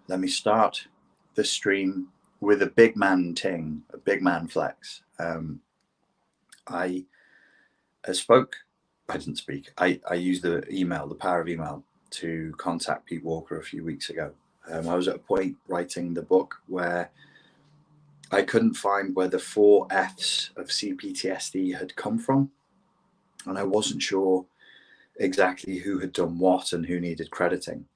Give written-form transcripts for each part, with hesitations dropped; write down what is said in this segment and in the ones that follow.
let me start the stream with a big man ting, a big man flex. I spoke, I didn't speak, I used the email, the power of email, to contact Pete Walker a few weeks ago. I was at a point writing the book where I couldn't find where the 4 F's of CPTSD had come from, and I wasn't sure exactly who had done what and who needed crediting.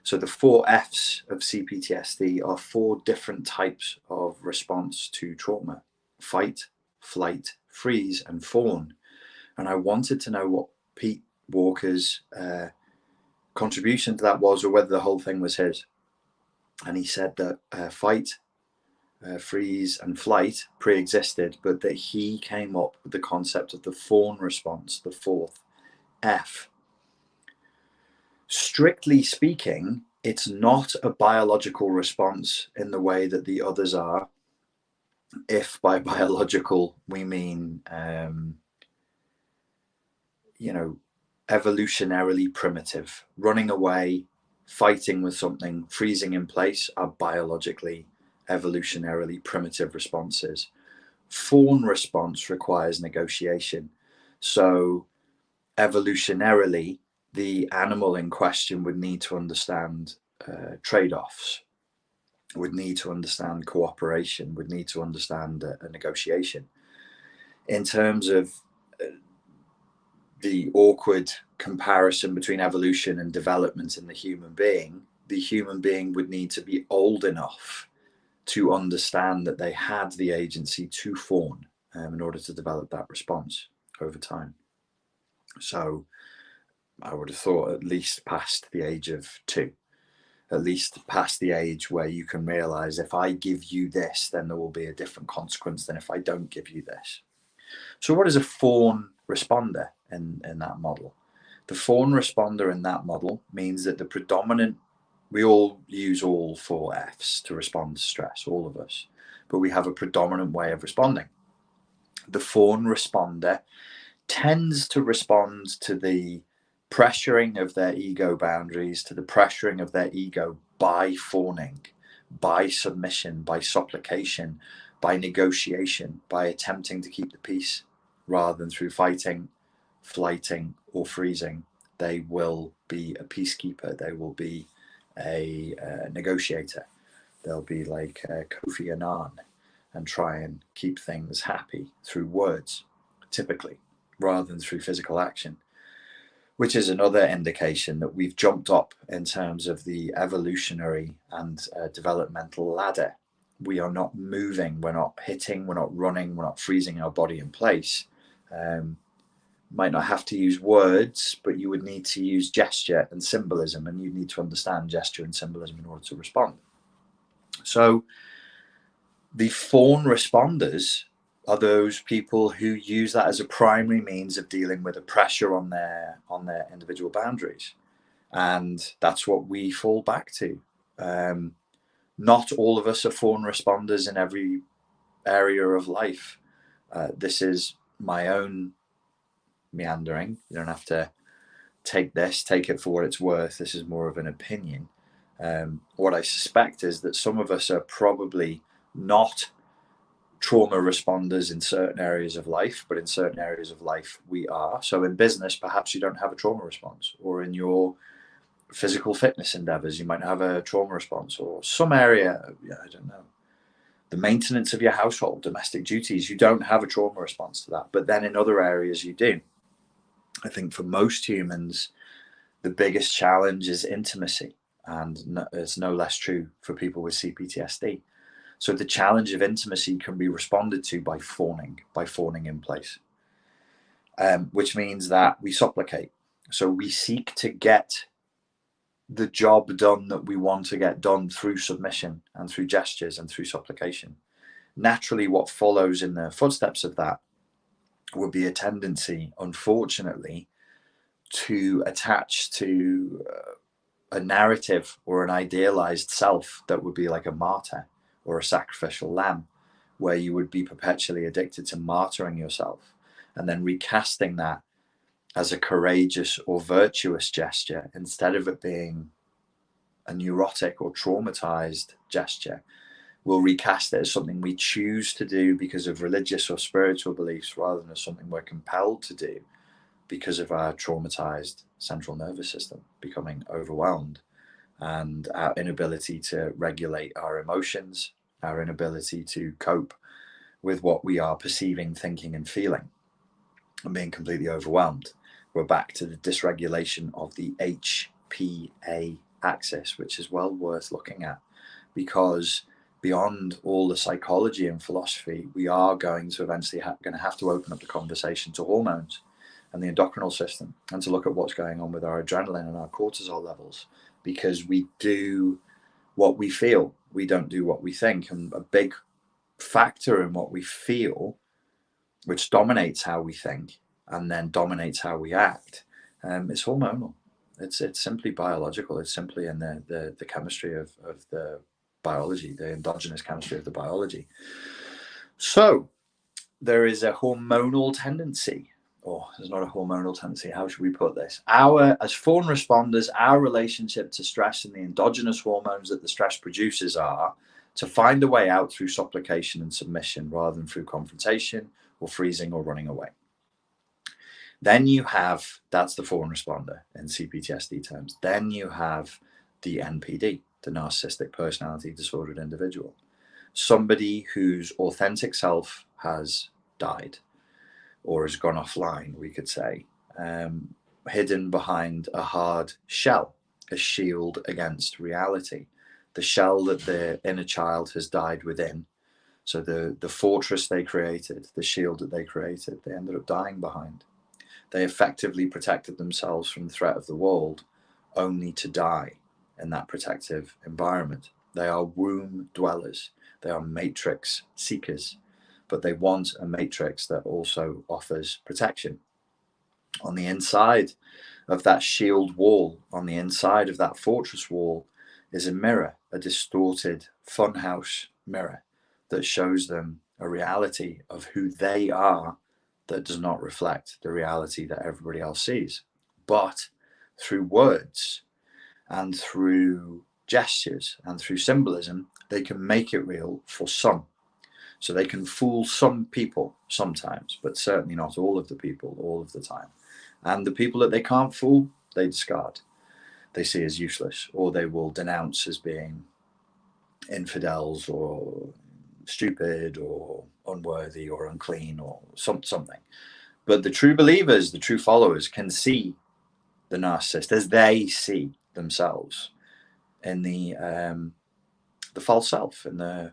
So the 4 F's of CPTSD are 4 different types of response to trauma: fight, flight, freeze, and fawn. And I wanted to know what Pete Walker's contribution to that was, or whether the whole thing was his. And he said that fight, freeze, and flight pre-existed, but that he came up with the concept of the fawn response, the 4th F. Strictly speaking, it's not a biological response in the way that the others are. If by biological we mean, evolutionarily primitive. Running away, fighting with something, freezing in place are biologically, evolutionarily primitive responses. Fawn response requires negotiation. So evolutionarily, the animal in question would need to understand trade-offs, would need to understand cooperation, would need to understand a negotiation. In terms of the awkward comparison between evolution and development in the human being would need to be old enough to understand that they had the agency to fawn in order to develop that response over time. So I would have thought at least past the age of 2, at least past the age where you can realize, if I give you this, then there will be a different consequence than if I don't give you this. So what is a fawn responder in that model? The fawn responder in that model means that the predominant, we all use all 4 F's to respond to stress, all of us, but we have a predominant way of responding. The fawn responder tends to respond to the pressuring of their ego boundaries, to the pressuring of their ego by fawning, by submission, by supplication, by negotiation, by attempting to keep the peace, rather than through fighting, flighting, or freezing. They will be a peacekeeper. They will be a negotiator. They'll be like Kofi Annan and try and keep things happy through words, typically, rather than through physical action, which is another indication that we've jumped up in terms of the evolutionary and developmental ladder. We are not moving, we're not hitting, we're not running, we're not freezing our body in place. Might not have to use words, but you would need to use gesture and symbolism, and you need to understand gesture and symbolism in order to respond. So the fawn responders are those people who use that as a primary means of dealing with the pressure on their individual boundaries, and that's what we fall back to. Not all of us are fawn responders in every area of life. This is my own meandering. You don't have to take it for what it's worth. This is more of an opinion. What I suspect is that some of us are probably not trauma responders in certain areas of life, but in certain areas of life we are. So in business, perhaps you don't have a trauma response, or in your physical fitness endeavors, you might have a trauma response, or some area, I don't know, the maintenance of your household, domestic duties, you don't have a trauma response to that. But then in other areas you do. I think for most humans, the biggest challenge is intimacy, and it's no less true for people with CPTSD. So the challenge of intimacy can be responded to by fawning in place, which means that we supplicate. So we seek to get the job done that we want to get done through submission and through gestures and through supplication. Naturally, what follows in the footsteps of that would be a tendency, unfortunately, to attach to a narrative or an idealized self that would be like a martyr or a sacrificial lamb, where you would be perpetually addicted to martyring yourself and then recasting that as a courageous or virtuous gesture, instead of it being a neurotic or traumatized gesture, we'll recast it as something we choose to do because of religious or spiritual beliefs, rather than as something we're compelled to do because of our traumatized central nervous system becoming overwhelmed, and our inability to regulate our emotions, our inability to cope with what we are perceiving, thinking, and feeling, and being completely overwhelmed. We're back to the dysregulation of the HPA axis, which is well worth looking at, because beyond all the psychology and philosophy, we are going to eventually going to have to open up the conversation to hormones and the endocrinal system, and to look at what's going on with our adrenaline and our cortisol levels, because we do what we feel, we don't do what we think. And a big factor in what we feel, which dominates how we think and then dominates how we act, is hormonal. It's simply biological. It's simply in the chemistry of the biology, the endogenous chemistry of the biology. So there is a hormonal tendency, or there's not a hormonal tendency. How should we put this? As fawn responders, our relationship to stress and the endogenous hormones that the stress produces are to find a way out through supplication and submission, rather than through confrontation or freezing or running away. Then you have, that's the fawn responder in CPTSD terms. Then you have the NPD, the narcissistic personality disordered individual. Somebody whose authentic self has died, or has gone offline, we could say, hidden behind a hard shell, a shield against reality, the shell that the inner child has died within. So the fortress they created, the shield that they created, they ended up dying behind. They effectively protected themselves from the threat of the world, only to die in that protective environment. They are womb dwellers. They are matrix seekers, but they want a matrix that also offers protection. On the inside of that shield wall, on the inside of that fortress wall, is a mirror, a distorted funhouse mirror that shows them a reality of who they are that does not reflect the reality that everybody else sees. But through words and through gestures and through symbolism, they can make it real for some. So they can fool some people sometimes, but certainly not all of the people all of the time. And the people that they can't fool, they discard. They see as useless, or they will denounce as being infidels or stupid or unworthy or unclean or something. But the true believers, the true followers, can see the narcissist as they see themselves in the false self, in the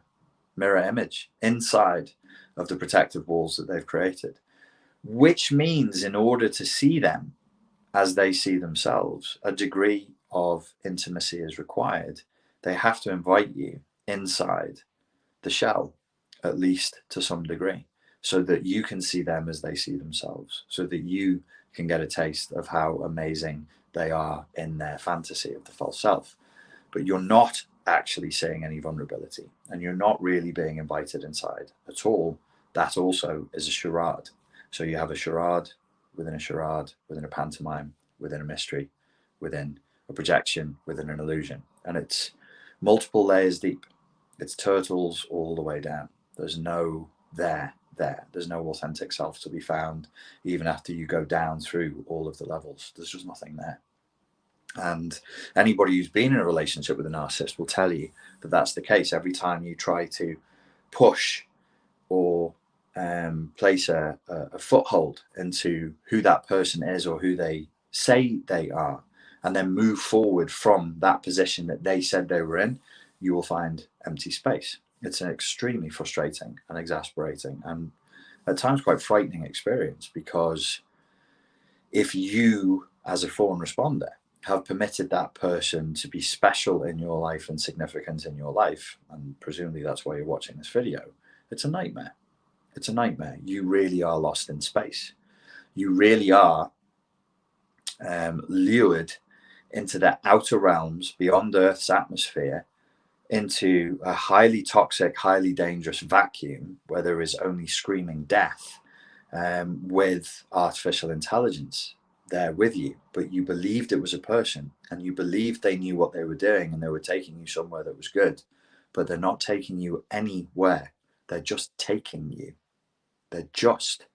mirror image inside of the protective walls that they've created. Which means, in order to see them as they see themselves, a degree of intimacy is required. They have to invite you inside the shell, at least to some degree, so that you can see them as they see themselves, so that you can get a taste of how amazing they are in their fantasy of the false self. But you're not actually seeing any vulnerability, and you're not really being invited inside at all. That also is a charade. So you have a charade within a pantomime, within a mystery, within a projection, within an illusion. And it's multiple layers deep. It's turtles all the way down. There's no there. There's no authentic self to be found, even after you go down through all of the levels. There's just nothing there. And anybody who's been in a relationship with a narcissist will tell you that that's the case. Every time you try to push or place a foothold into who that person is or who they say they are, and then move forward from that position that they said they were in, you will find empty space. It's an extremely frustrating and exasperating and at times quite frightening experience, because if you, as a fawn responder, have permitted that person to be special in your life and significant in your life, and presumably that's why you're watching this video, it's a nightmare. It's a nightmare. You really are lost in space. You really are lured into the outer realms beyond Earth's atmosphere, into a highly toxic, highly dangerous vacuum where there is only screaming death, with artificial intelligence there with you, but you believed it was a person, and you believed they knew what they were doing and they were taking you somewhere that was good, but they're not taking you anywhere. They're just taking you. They're just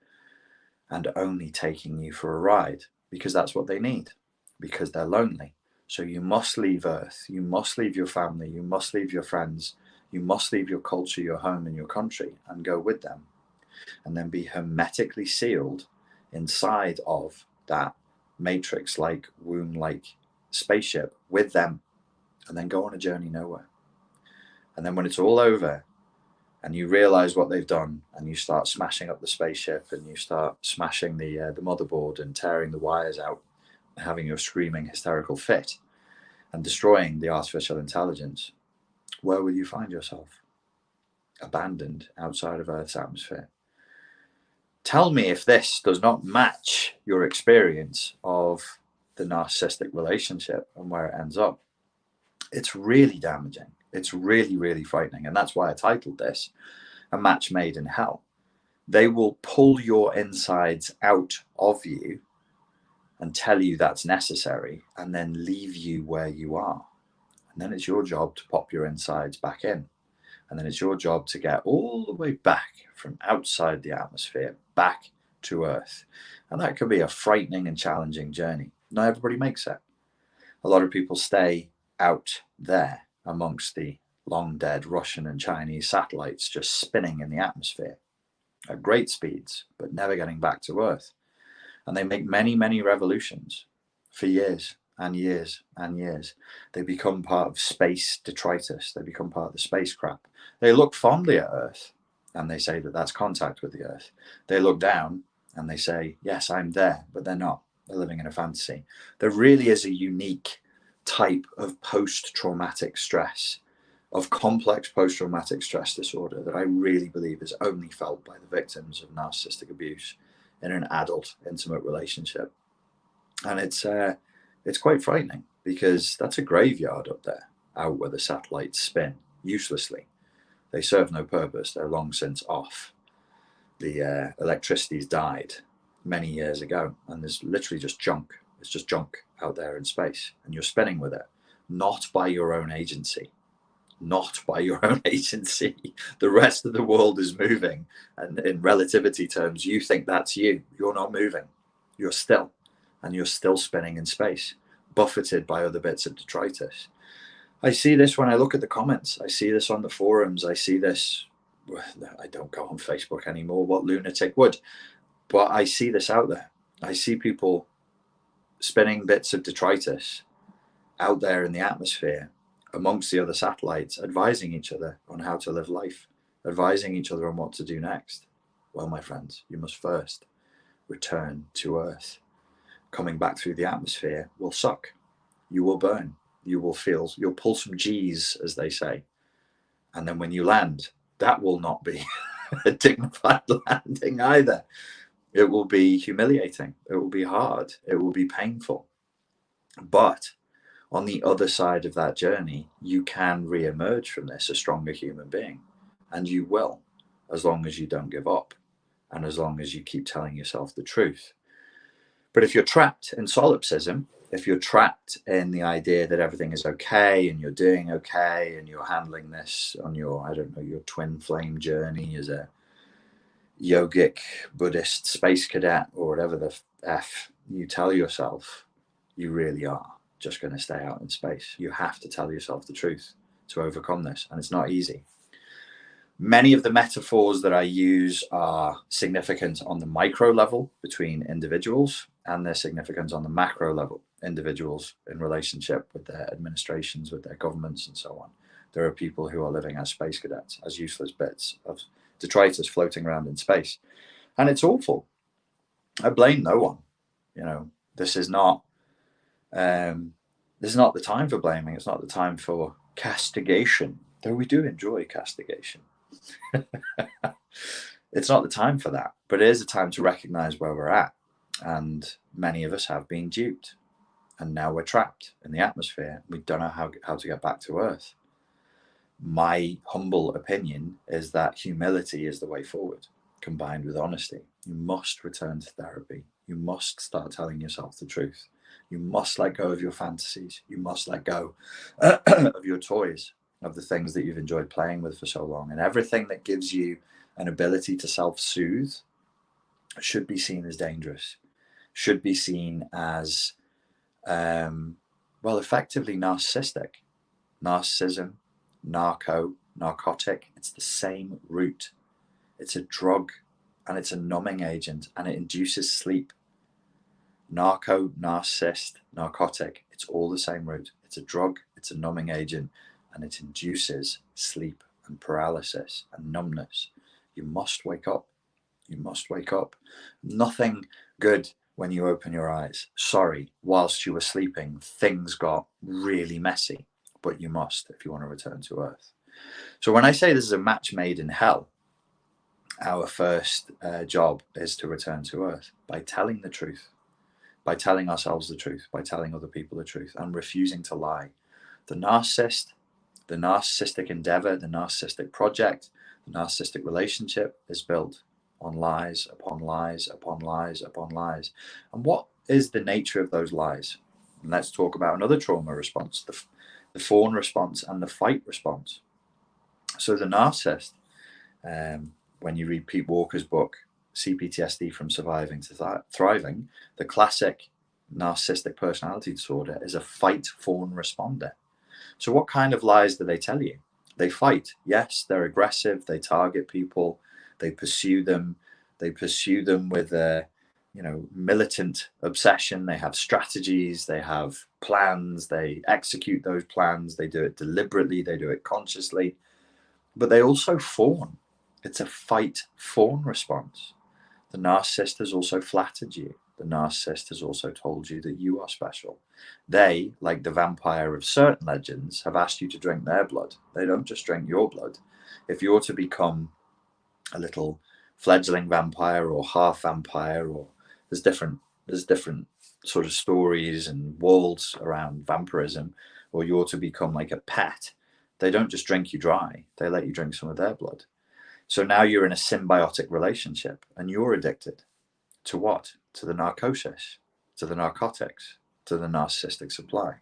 and only taking you for a ride, because that's what they need, because they're lonely. So you must leave Earth, you must leave your family, you must leave your friends, you must leave your culture, your home, and your country, and go with them, and then be hermetically sealed inside of that matrix-like, womb-like spaceship with them, and then go on a journey nowhere. And then when it's all over and you realize what they've done, and you start smashing up the spaceship, and you start smashing the motherboard and tearing the wires out, having your screaming hysterical fit and destroying the artificial intelligence, where will you find yourself? Abandoned outside of Earth's atmosphere. Tell me if this does not match your experience of the narcissistic relationship and where it ends up. It's really damaging. It's really, really frightening. And that's why I titled this A Match Made in Hell. They will pull your insides out of you and tell you that's necessary, and then leave you where you are. And then it's your job to pop your insides back in. And then it's your job to get all the way back from outside the atmosphere, back to Earth. And that can be a frightening and challenging journey. Not everybody makes it. A lot of people stay out there amongst the long dead Russian and Chinese satellites just spinning in the atmosphere at great speeds, but never getting back to Earth. And they make many, many revolutions for years and years and years. They become part of space detritus. They become part of the space crap. They look fondly at Earth, and they say that that's contact with the Earth. They look down and they say, yes, I'm there, but they're not. They're living in a fantasy. There really is a unique type of post-traumatic stress, of complex post-traumatic stress disorder, that I really believe is only felt by the victims of narcissistic abuse in an adult intimate relationship. And it's quite frightening, because that's a graveyard up there, out where the satellites spin uselessly. They serve no purpose. They're long since off. The electricity's died many years ago, and there's literally just junk. It's just junk out there in space, and you're spinning with it, not by your own agency. Not by your own agency. The rest of the world is moving, and in relativity terms, you think that's you. You're not moving. You're still, and you're still spinning in space, buffeted by other bits of detritus. I see this when I look at the comments. I see this on the forums. I see this. I don't go on Facebook anymore. What lunatic would? But I see this out there. I see people spinning bits of detritus out there in the atmosphere amongst the other satellites, advising each other on how to live life, advising each other on what to do next. Well, my friends, you must first return to Earth. Coming back through the atmosphere will suck. You will burn. You will feel, you'll pull some G's, as they say. And then when you land, that will not be a dignified landing either. It will be humiliating. It will be hard. It will be painful. But on the other side of that journey, you can re-emerge from this a stronger human being. And you will, as long as you don't give up, and as long as you keep telling yourself the truth. But if you're trapped in solipsism, if you're trapped in the idea that everything is okay and you're doing okay and you're handling this on your, I don't know, your twin flame journey as a yogic Buddhist space cadet or whatever the F you tell yourself, you really are just going to stay out in space. You have to tell yourself the truth to overcome this, and it's not easy. Many of the metaphors that I use are significant on the micro level between individuals, and they're significant on the macro level, individuals in relationship with their administrations, with their governments, and so on. There are people who are living as space cadets, as useless bits of detritus floating around in space. And it's awful. I blame no one. You know, this is not the time for blaming. It's not the time for castigation, though we do enjoy castigation. It's not the time for that, but it is a time to recognize where we're at. And many of us have been duped, and now we're trapped in the atmosphere. We don't know how to get back to Earth. My humble opinion is that humility is the way forward, combined with honesty. You must return to therapy. You must start telling yourself the truth. You must let go of your fantasies. You must let go of your toys, of the things that you've enjoyed playing with for so long. And everything that gives you an ability to self-soothe should be seen as dangerous, should be seen as, well, effectively narcissistic. Narcissism, narcotic, it's the same root. It's a drug and it's a numbing agent and it induces sleep. Narcissist, narcotic, it's all the same root. It's a drug, it's a numbing agent, and it induces sleep and paralysis and numbness. You must wake up. You must wake up. Nothing good when you open your eyes. Sorry, whilst you were sleeping, things got really messy, but you must if you want to return to Earth. So when I say this is a match made in hell, our first job is to return to Earth by telling the truth, by telling ourselves the truth, by telling other people the truth, and refusing to lie. The narcissist, the narcissistic endeavor, the narcissistic project, the narcissistic relationship is built on lies upon lies upon lies upon lies. And what is the nature of those lies? And let's talk about another trauma response, the fawn response and the fight response. So the narcissist, when you read Pete Walker's book, CPTSD from Surviving to Thriving, the classic narcissistic personality disorder is a fight fawn responder. So what kind of lies do they tell you? They fight. Yes, they're aggressive. They target people. They pursue them. They pursue them with a, militant obsession. They have strategies. They have plans. They execute those plans. They do it deliberately. They do it consciously. But they also fawn. It's a fight fawn response. The narcissist has also flattered you. The narcissist has also told you that you are special. They, like the vampire of certain legends, have asked you to drink their blood. They don't just drink your blood. If you're to become a little fledgling vampire or half vampire, or there's different sort of stories and worlds around vampirism, or you're to become like a pet, they don't just drink you dry. They let you drink some of their blood. So now you're in a symbiotic relationship and you're addicted to what? To the narcosis, to the narcotics, to the narcissistic supply.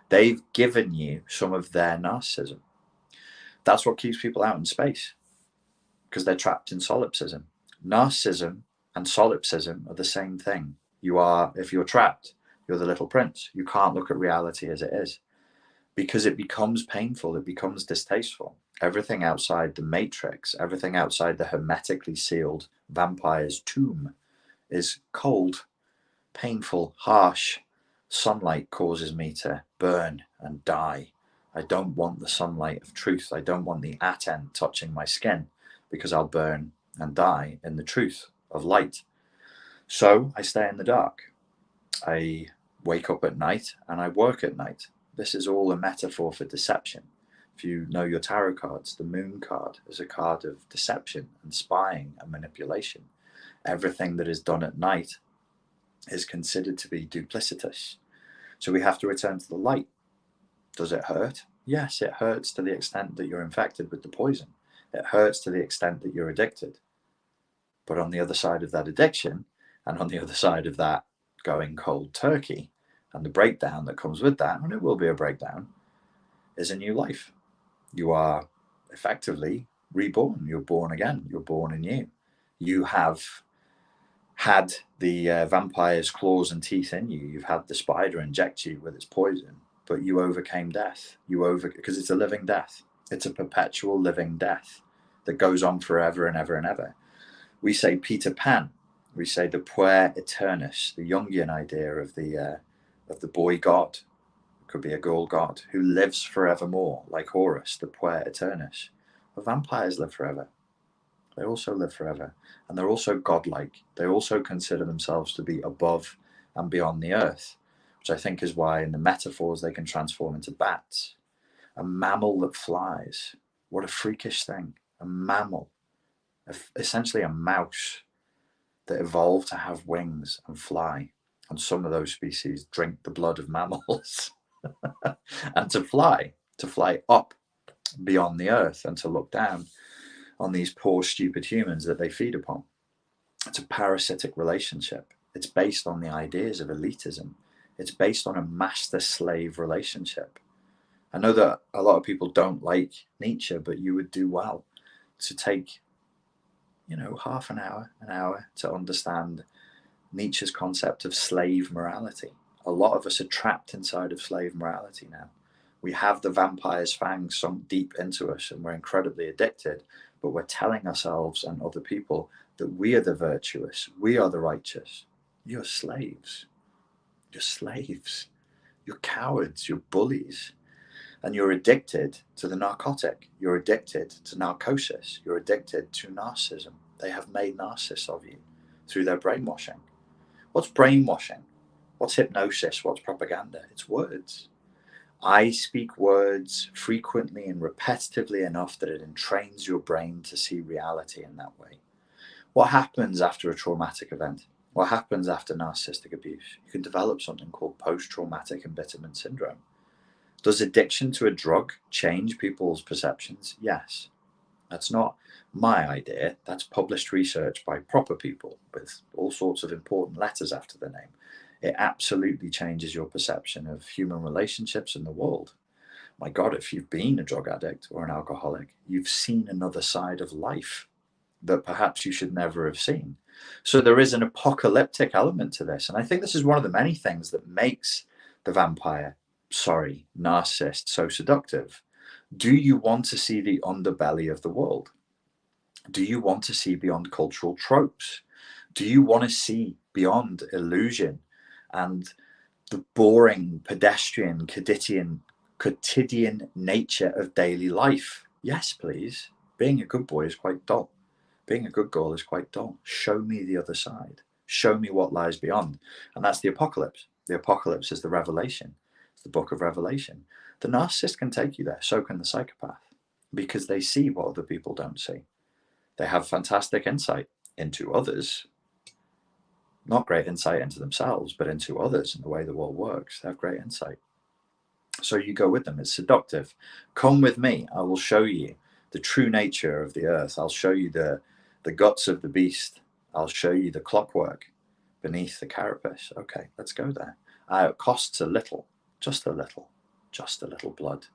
They've given you some of their narcissism. That's what keeps people out in space, because they're trapped in solipsism. Narcissism and solipsism are the same thing. If you're trapped, you're the little prince. You can't look at reality as it is, because it becomes painful, it becomes distasteful. Everything outside the matrix, everything outside the hermetically sealed vampire's tomb is cold, painful, harsh. Sunlight causes me to burn and die. I don't want the sunlight of truth. I don't want the end touching my skin, because I'll burn and die in the truth of light. So I stay in the dark. I wake up at night and I work at night. This is all a metaphor for deception. If you know your tarot cards, the moon card is a card of deception and spying and manipulation. Everything that is done at night is considered to be duplicitous. So we have to return to the light. Does it hurt? Yes, it hurts to the extent that you're infected with the poison. It hurts to the extent that you're addicted. But on the other side of that addiction, and on the other side of that going cold turkey, and the breakdown that comes with that, and it will be a breakdown, is a new life. You are effectively reborn. You're born again. You're born anew. You have had the vampire's claws and teeth in you. You've had the spider inject you with its poison, but you overcame death. Because it's a living death. It's a perpetual living death that goes on forever and ever and ever. We say Peter Pan. We say the puer eternus, the Jungian idea of the boy god. It could be a girl god who lives forevermore, like Horus, the puer eternus. But vampires live forever. They also live forever. And they're also godlike. They also consider themselves to be above and beyond the earth, which I think is why in the metaphors they can transform into bats. A mammal that flies. What a freakish thing. A mammal. Essentially a mouse that evolved to have wings and fly. And some of those species drink the blood of mammals. And to fly up beyond the earth and to look down on these poor, stupid humans that they feed upon. It's a parasitic relationship. It's based on the ideas of elitism. It's based on a master-slave relationship. I know that a lot of people don't like Nietzsche, but you would do well to take, half an hour to understand Nietzsche's concept of slave morality. A lot of us are trapped inside of slave morality now. We have the vampire's fangs sunk deep into us and we're incredibly addicted, but we're telling ourselves and other people that we are the virtuous, we are the righteous. You're slaves. You're slaves. You're cowards. You're bullies. And you're addicted to the narcotic. You're addicted to narcosis. You're addicted to narcissism. They have made narcissists of you through their brainwashing. What's brainwashing? What's hypnosis? What's propaganda? It's words. I speak words frequently and repetitively enough that it entrains your brain to see reality in that way. What happens after a traumatic event? What happens after narcissistic abuse? You can develop something called post-traumatic embitterment syndrome. Does addiction to a drug change people's perceptions? Yes. That's not my idea. That's published research by proper people with all sorts of important letters after their name. It absolutely changes your perception of human relationships in the world. My God, if you've been a drug addict or an alcoholic, you've seen another side of life that perhaps you should never have seen. So there is an apocalyptic element to this. And I think this is one of the many things that makes the narcissist so seductive. Do you want to see the underbelly of the world? Do you want to see beyond cultural tropes? Do you want to see beyond illusion and the boring, pedestrian, quotidian nature of daily life? Yes, please. Being a good boy is quite dull. Being a good girl is quite dull. Show me the other side. Show me what lies beyond. And that's the apocalypse. The apocalypse is the revelation. It's the book of Revelation. The narcissist can take you there. So can the psychopath, because they see what other people don't see. They have fantastic insight into others. Not great insight into themselves, but into others and the way the world works. They have great insight. So you go with them. It's seductive. Come with me. I will show you the true nature of the earth. I'll show you the guts of the beast. I'll show you the clockwork beneath the carapace. Okay, let's go there. It costs a little, just a little blood,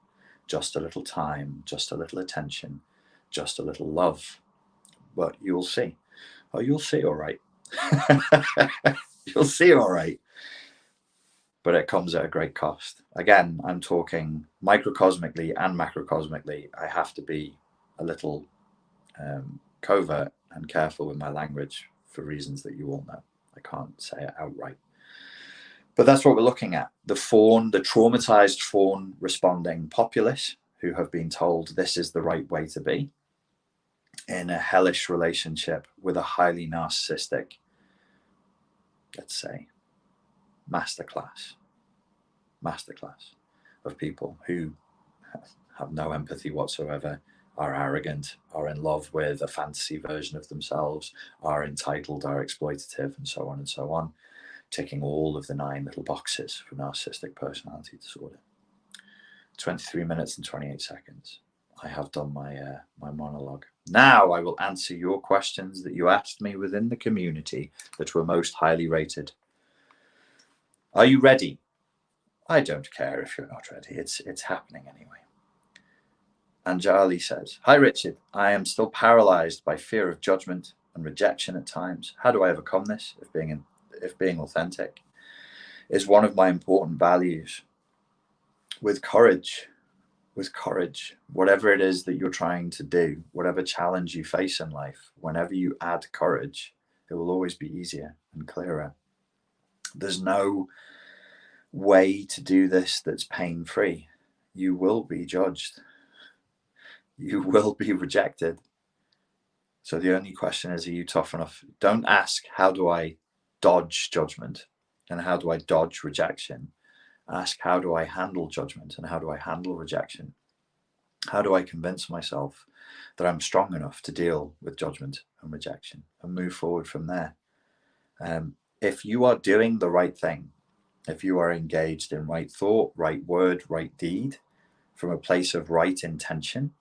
just a little time, just a little attention, just a little love. But you'll see. Oh, you'll see all right. You'll see all right. But it comes at a great cost. Again, I'm talking microcosmically and macrocosmically. I have to be a little covert and careful with my language for reasons that you all know. I can't say it outright. But that's what we're looking at. The fawn, the traumatized fawn responding populace who have been told this is the right way to be in a hellish relationship with a highly narcissistic, let's say, masterclass of people who have no empathy whatsoever, are arrogant, are in love with a fantasy version of themselves, are entitled, are exploitative, and so on, ticking all of the 9 little boxes for narcissistic personality disorder. 23 minutes and 28 seconds. I have done my monologue. Now I will answer your questions that you asked me within the community that were most highly rated. Are you ready? I don't care if you're not ready. It's happening anyway. Anjali says, "Hi Richard, I am still paralyzed by fear of judgment and rejection at times. How do I overcome this if being authentic is one of my important values? With courage, whatever it is that you're trying to do, whatever challenge you face in life, whenever you add courage, it will always be easier and clearer. There's no way to do this that's pain-free. You will be judged. You will be rejected. So the only question is, are you tough enough? Don't ask, how do I dodge judgment and how do I dodge rejection? Ask, how do I handle judgment and how do I handle rejection? How do I convince myself that I'm strong enough to deal with judgment and rejection and move forward from there? If you are doing the right thing, if you are engaged in right thought, right word, right deed, from a place of right intention,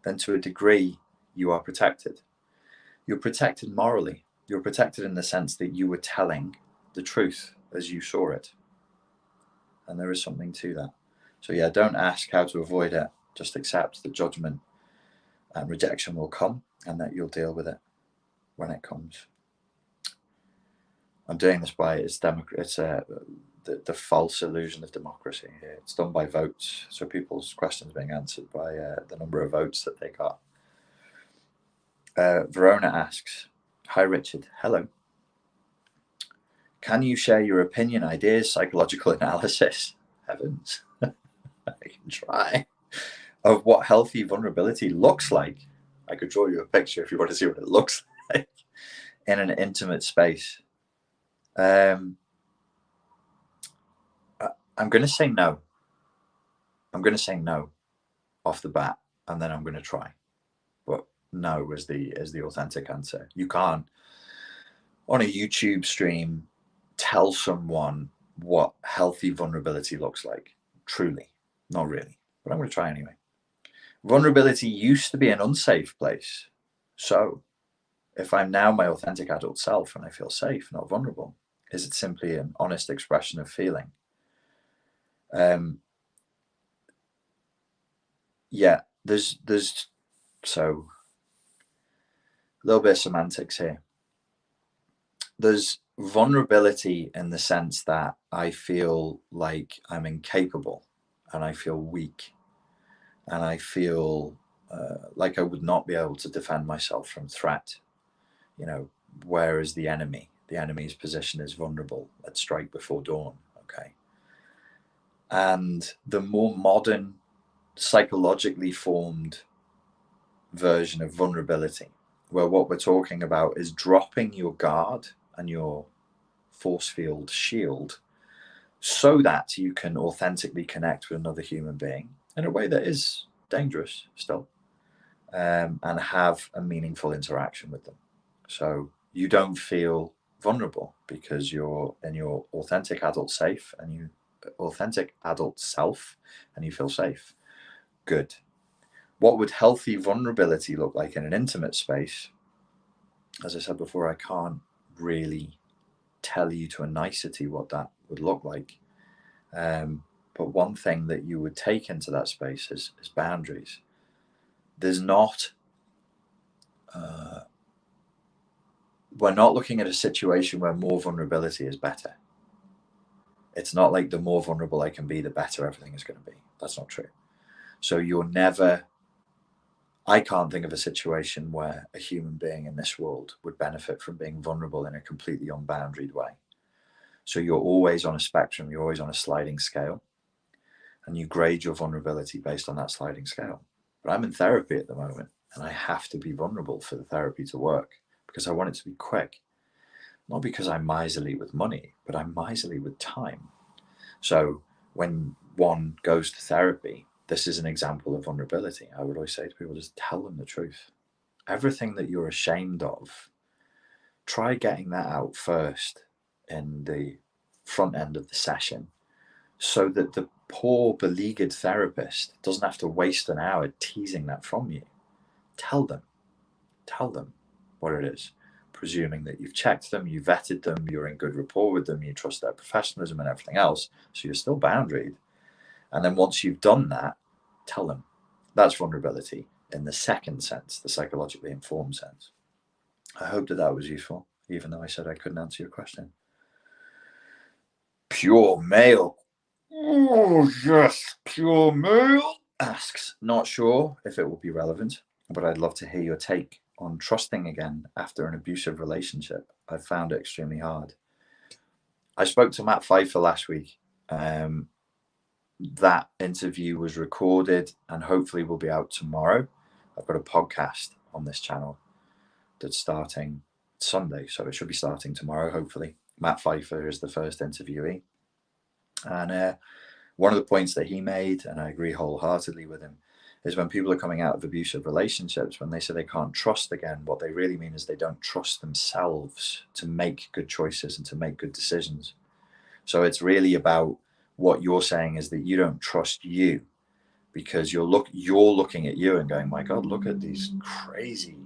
then to a degree you are protected. You're protected morally. You're protected in the sense that you were telling the truth as you saw it. And there is something to that. So yeah, don't ask how to avoid it. Just accept that judgment and rejection will come, and that you'll deal with it when it comes. I'm doing this by the false illusion of democracy here. It's done by votes, so people's questions being answered by the number of votes that they got. Verona asks, "Hi Richard, hello. Can you share your opinion, ideas, psychological analysis?" Heavens, I can try. Of what healthy vulnerability looks like. I could draw you a picture if you want to see what it looks like in an intimate space. I'm going to say no. I'm going to say no off the bat, and then I'm going to try. But no is the authentic answer. You can't, on a YouTube stream, tell someone what healthy vulnerability looks like. Truly, not really. But I'm going to try anyway. Vulnerability used to be an unsafe place. So if I'm now my authentic adult self and I feel safe, not vulnerable, is it simply an honest expression of feeling? Yeah, there's so a little bit of semantics here. There's vulnerability in the sense that I feel like I'm incapable, and I feel weak, and I feel like I would not be able to defend myself from threat. You know, where is the enemy? The enemy's position is vulnerable. Let's strike before dawn. Okay. And the more modern, psychologically formed version of vulnerability, where what we're talking about is dropping your guard and your force field shield so that you can authentically connect with another human being in a way that is dangerous still, and have a meaningful interaction with them. So you don't feel vulnerable because you're in your authentic adult self and you feel safe. Good. What would healthy vulnerability look like in an intimate space? As I said before, I can't really tell you to a nicety what that would look like. But one thing that you would take into that space is boundaries. There's not, we're not looking at a situation where more vulnerability is better. It's not like the more vulnerable I can be, the better everything is going to be. That's not true. So I can't think of a situation where a human being in this world would benefit from being vulnerable in a completely unboundaried way. So you're always on a spectrum, you're always on a sliding scale, and you grade your vulnerability based on that sliding scale. But I'm in therapy at the moment, and I have to be vulnerable for the therapy to work because I want it to be quick. Not because I'm miserly with money, but I'm miserly with time. So when one goes to therapy, this is an example of vulnerability. I would always say to people, just tell them the truth. Everything that you're ashamed of, try getting that out first in the front end of the session so that the poor, beleaguered therapist doesn't have to waste an hour teasing that from you. Tell them what it is, presuming that you've checked them, you vetted them, you're in good rapport with them, you trust their professionalism and everything else, so you're still boundaried. And then once you've done that, tell them. That's vulnerability in the second sense, the psychologically informed sense. I hope that was useful, even though I said I couldn't answer your question. Pure male. Oh, yes, pure male asks, not sure if it will be relevant, but I'd love to hear your take on trusting again after an abusive relationship. I've found it extremely hard. I spoke to Matt Pfeiffer last week. That interview was recorded and hopefully will be out tomorrow. I've got a podcast on this channel that's starting Sunday, so it should be starting tomorrow, hopefully. Matt Pfeiffer is the first interviewee. And one of the points that he made, and I agree wholeheartedly with him, is when people are coming out of abusive relationships, when they say they can't trust again, what they really mean is they don't trust themselves to make good choices and to make good decisions. So it's really about what you're saying is that you don't trust you because you're looking at you and going, my God, look at these crazy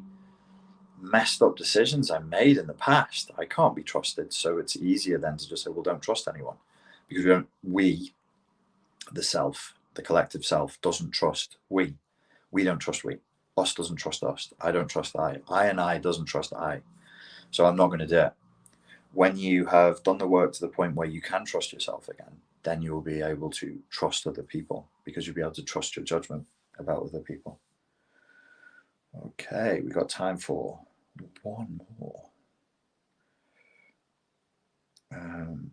messed up decisions I made in the past, I can't be trusted. So it's easier then to just say, well, don't trust anyone, because we, the self, the collective self, doesn't trust we. We don't trust we. Us doesn't trust us. I don't trust I. I and I doesn't trust I. So I'm not going to do it. When you have done the work to the point where you can trust yourself again, then you will be able to trust other people, because you'll be able to trust your judgment about other people. Okay, we got time for one more. I'm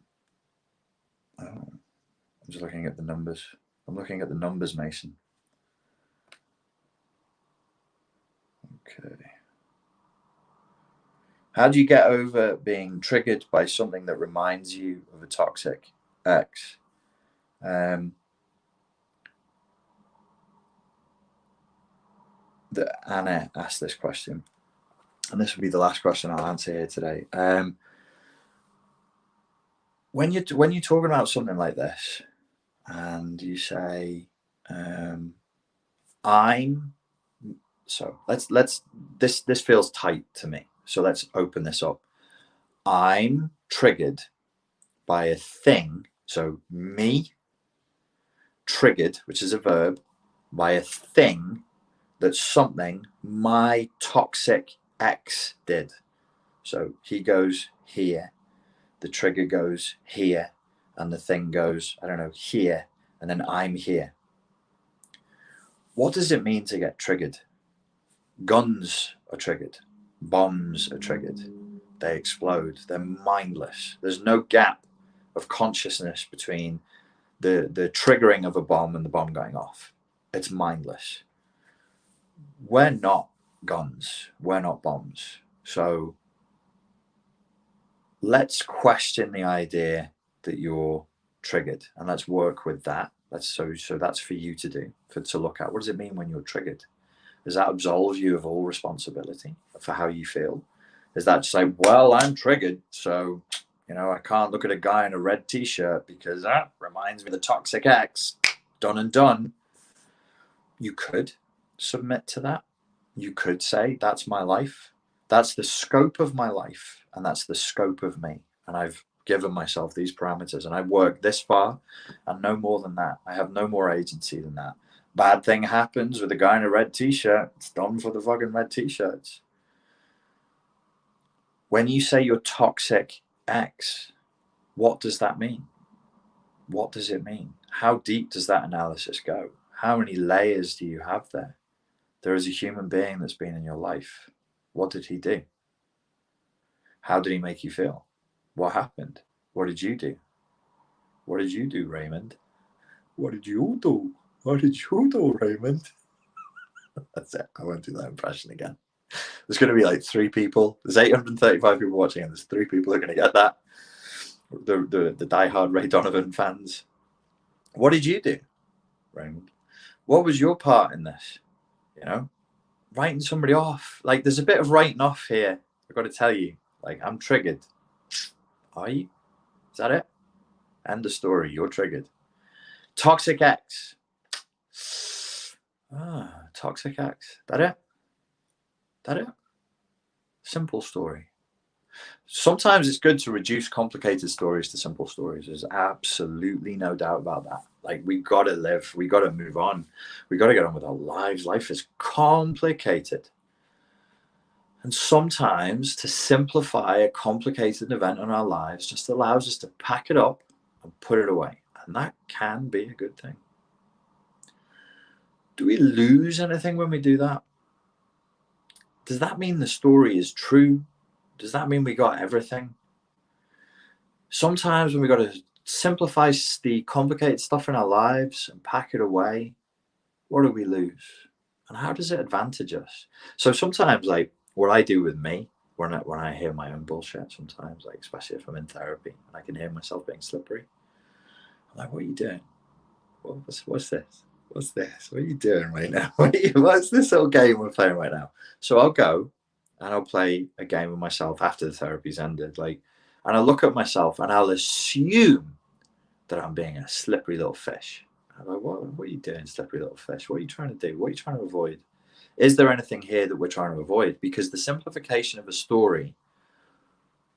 just looking at the numbers. I'm looking at the numbers, Mason. Okay. How do you get over being triggered by something that reminds you of a toxic ex? Anna asked this question, and this will be the last question I'll answer here today. When you're talking about something like this, and you say, this feels tight to me, so let's open this up. I'm triggered by a thing, so me triggered, which is a verb, by a thing that's something my toxic ex did. So he goes here, the trigger goes here, and the thing goes, I don't know, here, and then I'm here. What does it mean to get triggered? Guns are triggered. Bombs are triggered. They explode. They're mindless. There's no gap of consciousness between the triggering of a bomb and the bomb going off. It's mindless. We're not guns. We're not bombs. So let's question the idea that you're triggered, and let's work with that. So that's for you to do, to look at. What does it mean when you're triggered? Does that absolve you of all responsibility for how you feel? Is that just like, well, I'm triggered, so I can't look at a guy in a red t-shirt because that reminds me of the toxic ex? Done and done. You could submit to that. You could say, that's my life. That's the scope of my life, and that's the scope of me. And I've given myself these parameters, and I've worked this far and no more than that. I have no more agency than that. Bad thing happens with a guy in a red t-shirt, it's done for the fucking red t-shirts. When you say you're toxic ex, what does that mean? What does it mean? How deep does that analysis go? How many layers do you have there? There is a human being that's been in your life. What did he do? How did he make you feel? What happened? What did you do? What did you do, Raymond? What did you do? What did you do, Raymond? That's it. I won't do that impression again. There's going to be like 3 people. There's 835 people watching, and there's 3 people who are going to get that. The diehard Ray Donovan fans. What did you do, Raymond? What was your part in this? Writing somebody off. Like, there's a bit of writing off here. I've got to tell you. Like, I'm triggered. Are you? Is that it? End of story. You're triggered. Toxic ex. Toxic ex. That it? That it? Simple story. Sometimes it's good to reduce complicated stories to simple stories. There's absolutely no doubt about that. Like, we got to live. We got to move on. We got to get on with our lives. Life is complicated. And sometimes to simplify a complicated event in our lives just allows us to pack it up and put it away. And that can be a good thing. Do we lose anything when we do that? Does that mean the story is true? Does that mean we got everything? Sometimes when we got to simplify the complicated stuff in our lives and pack it away, what do we lose? And how does it advantage us? So sometimes, like, what I do with me, when I hear my own bullshit, sometimes, like, especially if I'm in therapy and I can hear myself being slippery, I'm like, what are you doing? What's this? What's this? What are you doing right now? What's this little game we're playing right now? So I'll go and I'll play a game with myself after the therapy's ended. And I'll look at myself and I'll assume that I'm being a slippery little fish. I'm like, what are you doing, slippery little fish? What are you trying to do? What are you trying to avoid? Is there anything here that we're trying to avoid? Because the simplification of a story,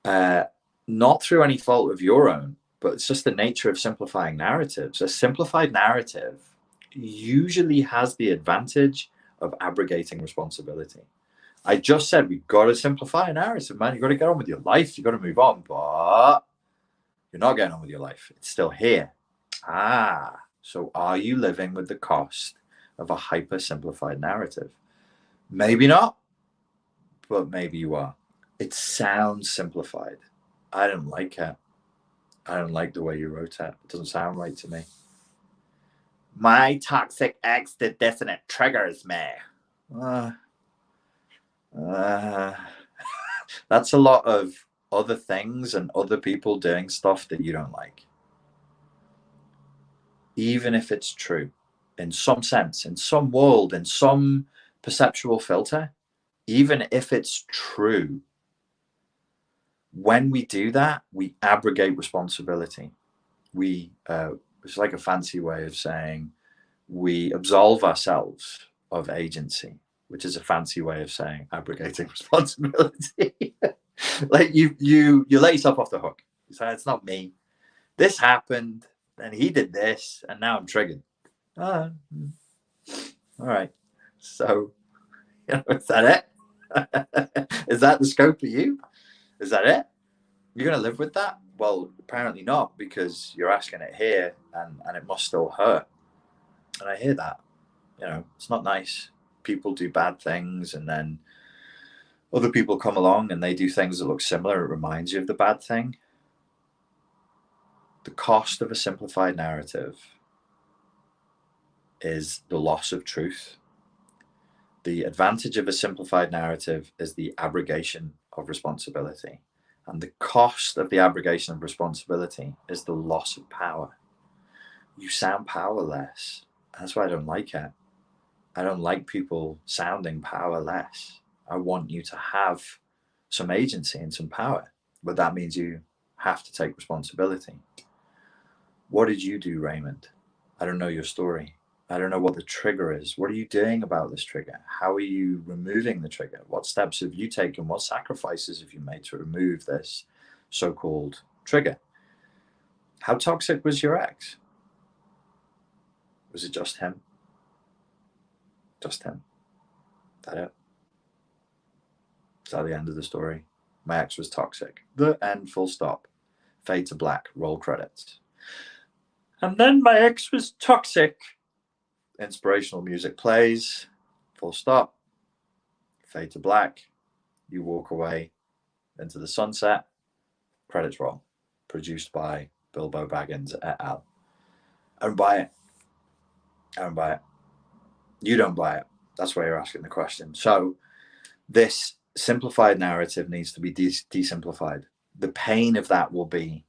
not through any fault of your own, but it's just the nature of simplifying narratives. A simplified narrative usually has the advantage of abrogating responsibility. I just said we've got to simplify a narrative, man. You've got to get on with your life. You've got to move on, but you're not getting on with your life. It's still here. So are you living with the cost of a hyper simplified narrative? Maybe not, but maybe you are. It sounds simplified. I don't like it. I don't like the way you wrote it. It doesn't sound right to me. My toxic ex did this and it triggers me. That's a lot of other things and other people doing stuff that you don't like. Even if it's true, in some sense, in some world, in some perceptual filter, even if it's true, when we do that, we abrogate responsibility. It's like a fancy way of saying we absolve ourselves of agency, which is a fancy way of saying abrogating responsibility. Like you let yourself off the hook. You say, it's not me. This happened, and he did this, and now I'm triggered. All right. So, is that it? Is that the scope of you? Is that it? You're going to live with that? Well, apparently not, because you're asking it here, and it must still hurt. And I hear that. It's not nice. People do bad things, and then other people come along and they do things that look similar. It reminds you of the bad thing. The cost of a simplified narrative is the loss of truth. The advantage of a simplified narrative is the abrogation of responsibility. And the cost of the abrogation of responsibility is the loss of power. You sound powerless. That's why I don't like it. I don't like people sounding powerless. I want you to have some agency and some power, but that means you have to take responsibility. What did you do, Raymond? I don't know your story. I don't know what the trigger is. What are you doing about this trigger? How are you removing the trigger? What steps have you taken? What sacrifices have you made to remove this so-called trigger? How toxic was your ex? Was it just him? Just him? Is that it? Is that the end of the story? My ex was toxic. The end, full stop. Fade to black, roll credits. And then my ex was toxic. Inspirational music plays, full stop, fade to black, you walk away into the sunset, credits roll. Produced by Bilbo Baggins et al. I don't buy it. I don't buy it. You don't buy it. That's why you're asking the question. So this simplified narrative needs to be desimplified. The pain of that will be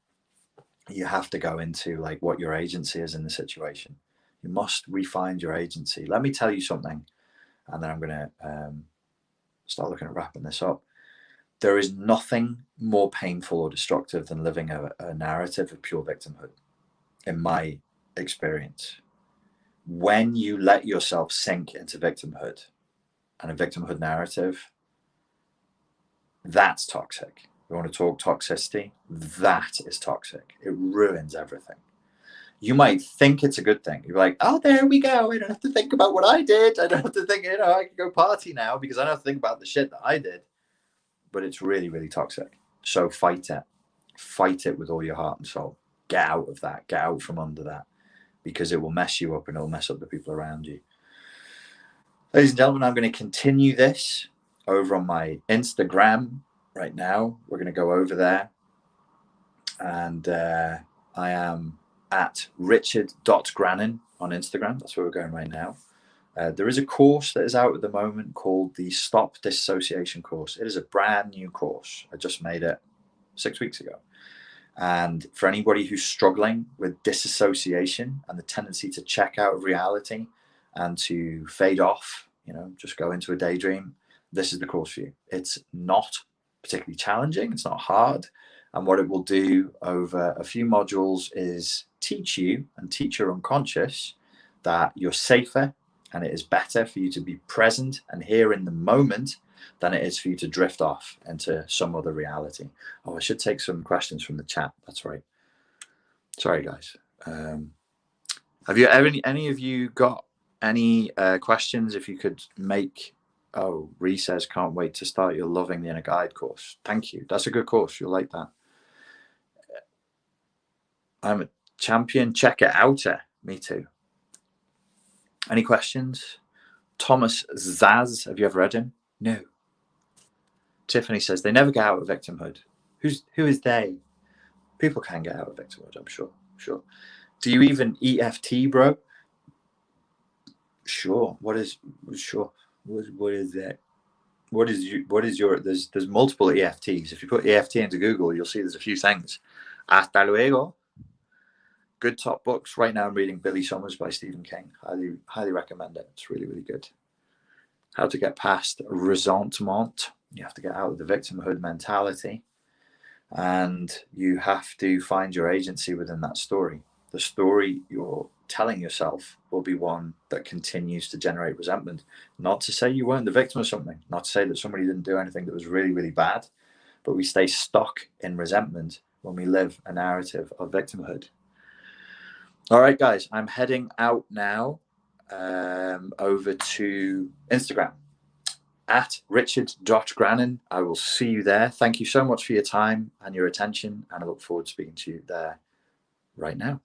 you have to go into like what your agency is in the situation. You must refine your agency. Let me tell you something, and then I'm going to start looking at wrapping this up. There is nothing more painful or destructive than living a narrative of pure victimhood, in my experience. When you let yourself sink into victimhood and a victimhood narrative, that's toxic. You want to talk toxicity? That is toxic. It ruins everything. You might think it's a good thing. You're like, oh, there we go. I don't have to think about what I did. I don't have to think, I can go party now because I don't have to think about the shit that I did. But it's really, really toxic. So fight it. Fight it with all your heart and soul. Get out of that. Get out from under that, because it will mess you up and it'll mess up the people around you. Ladies and gentlemen, I'm going to continue this over on my Instagram right now. We're going to go over there. And I am at richard.grannon on Instagram. That's where we're going right now. There is a course that is out at the moment called the Stop Dissociation course. It is a brand new course. I just made it 6 weeks ago. And for anybody who's struggling with disassociation and the tendency to check out of reality and to fade off, just go into a daydream, this is the course for you. It's not particularly challenging. It's not hard. And what it will do over a few modules is teach you and teach your unconscious that you're safer And it is better for you to be present and here in the moment than it is for you to drift off into some other reality. Oh, I should take some questions from the chat. That's right. Sorry, guys. Have you any of you got any questions? If you could make... Oh, Ree says, can't wait to start your Loving the Inner Guide course. Thank you. That's a good course. You'll like that. I'm a champion. Check it out. Me too. Any questions? Thomas Zaz, have you ever read him? No. Tiffany says, they never get out of victimhood. Who is they? People can get out of victimhood, I'm sure. Do you even EFT, bro? Sure. What is that? What is your there's multiple EFTs. If you put EFT into Google, you'll see there's a few things. Hasta luego. Good top books. Right now I'm reading Billy Summers by Stephen King. Highly recommend it. It's really, really good. How to get past resentment. You have to get out of the victimhood mentality. And you have to find your agency within that story. The story you're telling yourself will be one that continues to generate resentment. Not to say you weren't the victim of something, not to say that somebody didn't do anything that was really, really bad, but we stay stuck in resentment when we live a narrative of victimhood. All right, guys, I'm heading out now over to Instagram at richard.grannon. I will see you there. Thank you so much for your time and your attention, and I look forward to speaking to you there right now.